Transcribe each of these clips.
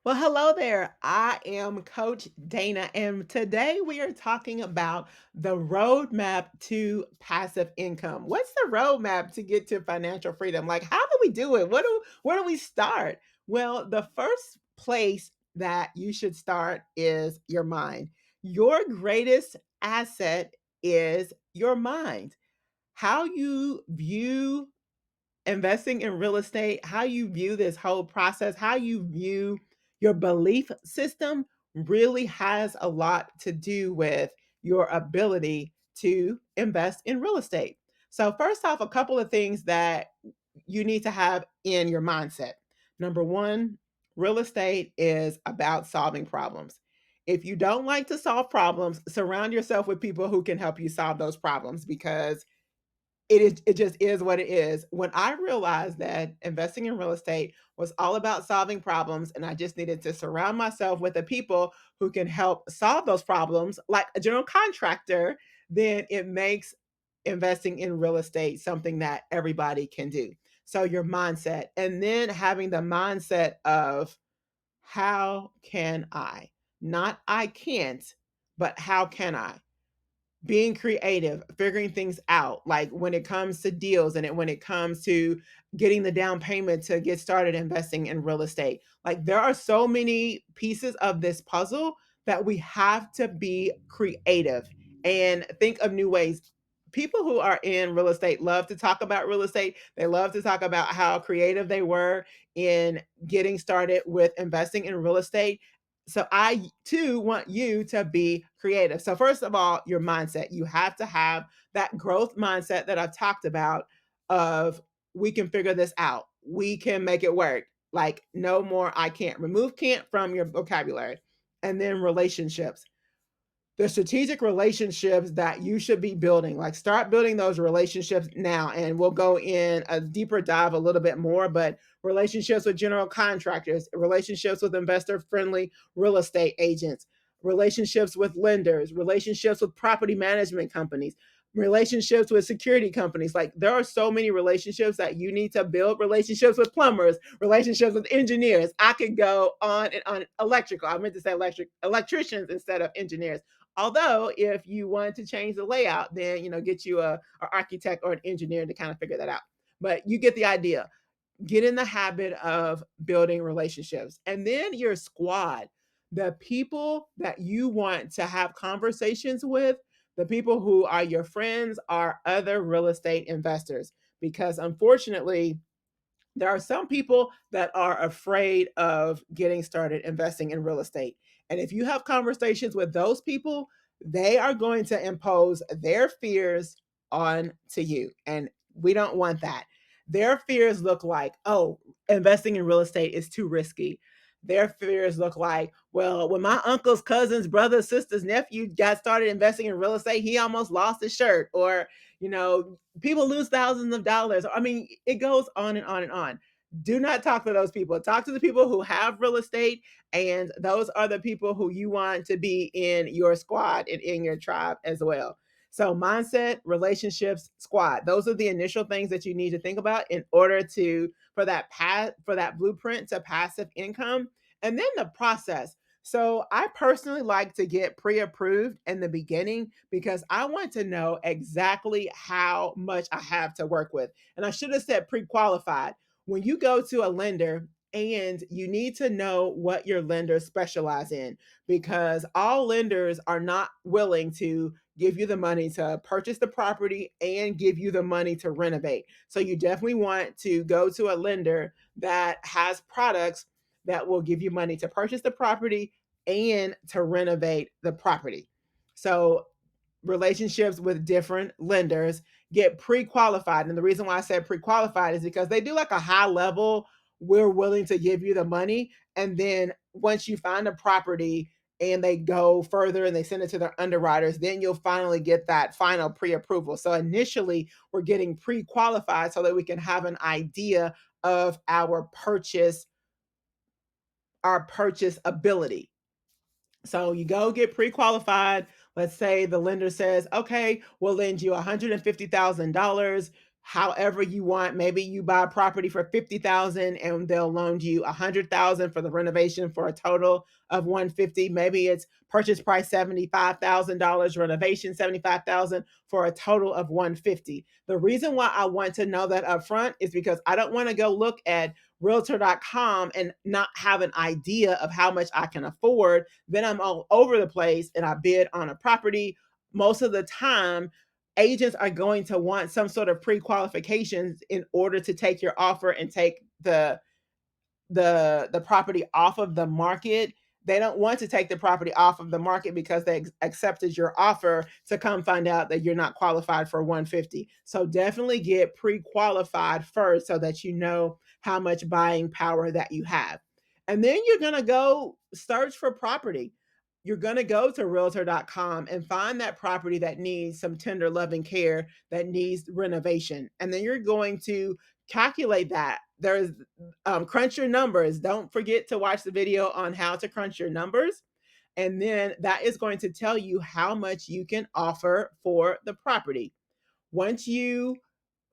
Well, hello there. I am Coach Dana, and today we are talking about the roadmap to passive income. What's the roadmap to get to financial freedom? Like, how do we do it? Where do we start? Well, the first place that you should start is your mind. Your greatest asset is your mind. How you view investing in real estate, how you view this whole process, how you view your belief system really has a lot to do with your ability to invest in real estate. So, first off, a couple of things that you need to have in your mindset. Number one, real estate is about solving problems. If you don't like to solve problems, surround yourself with people who can help you solve those problems because it just is what it is. When I realized that investing in real estate was all about solving problems and I just needed to surround myself with the people who can help solve those problems, like a general contractor, then it makes investing in real estate something that everybody can do. So your mindset, and then having the mindset of how can I? Not I can't, but how can I? Being creative, figuring things out, like when it comes to deals and when it comes to getting the down payment to get started investing in real estate. Like there are so many pieces of this puzzle that we have to be creative and think of new ways. People who are in real estate love to talk about real estate. They love to talk about how creative they were in getting started with investing in real estate. So I too want you to be creative. So first of all, your mindset. You have to have that growth mindset that I've talked about of we can figure this out. We can make it work. Like no more I can't. Remove can't from your vocabulary. And then relationships, the strategic relationships that you should be building. Like start building those relationships now. And we'll go in a deeper dive a little bit more, but relationships with general contractors, relationships with investor friendly real estate agents, relationships with lenders, relationships with property management companies, relationships with security companies. Like there are so many relationships that you need to build, relationships with plumbers, relationships with engineers. I could go on and on. Electrical, I meant to say electricians instead of engineers. Although, if you wanted to change the layout, then get you a architect or an engineer to kind of figure that out. But you get the idea. Get in the habit of building relationships, and then your squad, the people that you want to have conversations with, the people who are your friends, are other real estate investors. Because unfortunately, there are some people that are afraid of getting started investing in real estate. And if you have conversations with those people, they are going to impose their fears on to you. And we don't want that. Their fears look like, oh, investing in real estate is too risky. Their fears look like, well, when my uncle's cousin's brother, sister's nephew got started investing in real estate, he almost lost his shirt. Or, people lose thousands of dollars. I mean, it goes on and on and on. Do not talk to those people. Talk to the people who have real estate, and those are the people who you want to be in your squad and in your tribe as well. So, mindset, relationships, squad. Those are the initial things that you need to think about in order to for that blueprint to passive income, and then the process. So I personally like to get pre-approved in the beginning because I want to know exactly how much I have to work with. And I should have said pre-qualified. When you go to a lender, and you need to know what your lenders specialize in, because all lenders are not willing to give you the money to purchase the property and give you the money to renovate. So you definitely want to go to a lender that has products that will give you money to purchase the property and to renovate the property. So relationships with different lenders, get pre-qualified. And the reason why I said pre-qualified is because they do like a high level, we're willing to give you the money. And then once you find a property and they go further and they send it to their underwriters, then you'll finally get that final pre-approval. So initially we're getting pre-qualified so that we can have an idea of our purchase ability. So you go get pre-qualified. Let's say the lender says, okay, we'll lend you $150,000. however you want. Maybe you buy a property for 50,000 and they'll loan you 100,000 for the renovation for a total of 150. Maybe it's purchase price $75,000, renovation 75,000 for a total of 150. The reason why I want to know that up front is because I don't want to go look at realtor.com and not have an idea of how much I can afford. Then I'm all over the place and I bid on a property. Most of the time, agents are going to want some sort of pre-qualifications in order to take your offer and take the property off of the market. They don't want to take the property off of the market because they accepted your offer to come find out that you're not qualified for 150. So definitely get pre-qualified first so that you know how much buying power that you have. And then you're going to go search for property. You're going to go to realtor.com and find that property that needs some tender loving care, that needs renovation. And then you're going to calculate that. There's crunch your numbers. Don't forget to watch the video on how to crunch your numbers. And then that is going to tell you how much you can offer for the property. Once you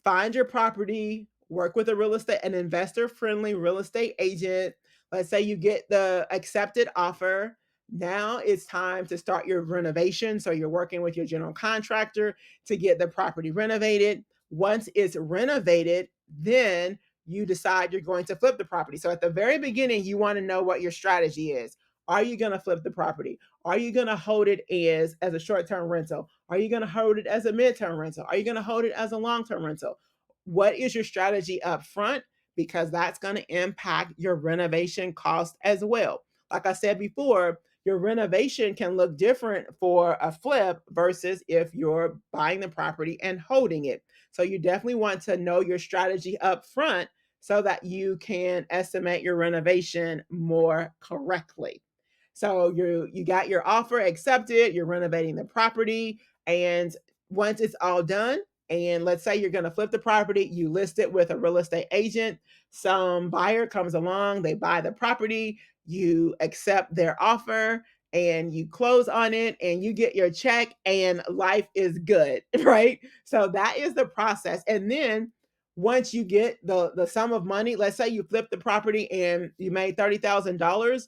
find your property, work with a real estate, an investor friendly real estate agent. Let's say you get the accepted offer. Now it's time to start your renovation. So you're working with your general contractor to get the property renovated. Once it's renovated, then you decide you're going to flip the property. So at the very beginning, you want to know what your strategy is. Are you going to flip the property? Are you going to hold it as a short-term rental? Are you going to hold it as a mid-term rental? Are you going to hold it as a long-term rental? What is your strategy up front? Because that's going to impact your renovation cost as well. Like I said before, your renovation can look different for a flip versus if you're buying the property and holding it. So you definitely want to know your strategy up front so that you can estimate your renovation more correctly. So you got your offer accepted, you're renovating the property, and once it's all done, and let's say you're going to flip the property, you list it with a real estate agent, some buyer comes along, they buy the property, you accept their offer, and you close on it and you get your check and life is good, right? So that is the process. And then once you get the sum of money, let's say you flip the property and you made $30,000,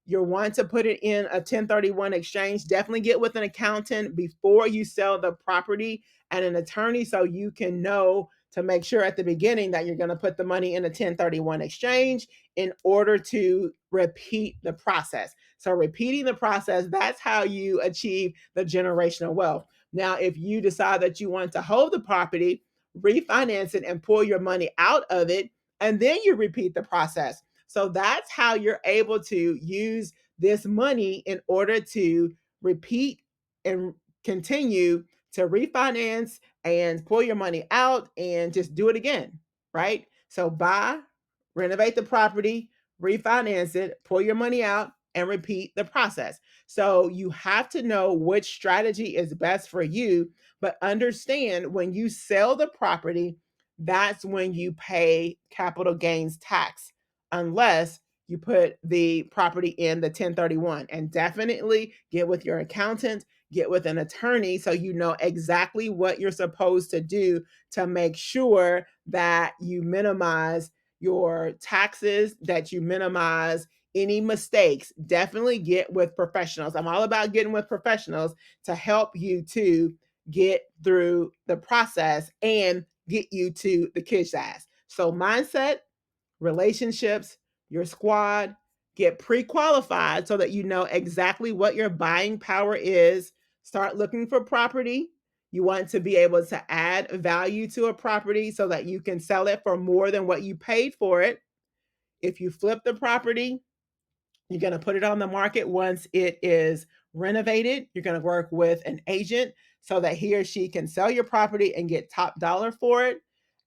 you'll want to put it in a 1031 exchange. Definitely get with an accountant before you sell the property and an attorney so you can know to make sure at the beginning that you're going to put the money in a 1031 exchange in order to repeat the process. So repeating the process, that's how you achieve the generational wealth. Now, if you decide that you want to hold the property, refinance it and pull your money out of it, and then you repeat the process. So that's how you're able to use this money in order to repeat and continue to refinance and pull your money out and just do it again, right? So buy, renovate the property, refinance it, pull your money out, and repeat the process. So you have to know which strategy is best for you, but understand when you sell the property, that's when you pay capital gains tax unless you put the property in the 1031. And definitely get with your accountant, get with an attorney so you know exactly what you're supposed to do to make sure that you minimize your taxes, that you minimize any mistakes. Definitely get with professionals. I'm all about getting with professionals to help you to get through the process and get you to the kids' ass. So mindset, relationships, your squad, get pre qualified so that you know exactly what your buying power is. Start looking for property. You want to be able to add value to a property so that you can sell it for more than what you paid for it. If you flip the property, you're going to put it on the market once it is renovated. You're going to work with an agent so that he or she can sell your property and get top dollar for it.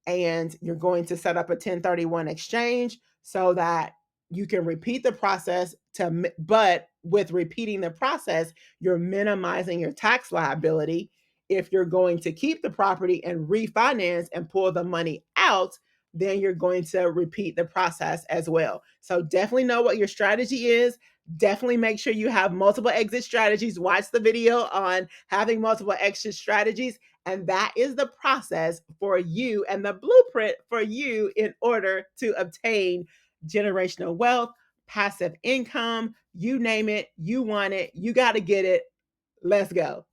And you're going to set up a 1031 exchange so that you can repeat the process but with repeating the process, you're minimizing your tax liability. If you're going to keep the property and refinance and pull the money out, then you're going to repeat the process as well. So definitely know what your strategy is. Definitely make sure you have multiple exit strategies. Watch the video on having multiple exit strategies And that is the process for you and the blueprint for you in order to obtain generational wealth, passive income, you name it, you want it, you got to get it. Let's go.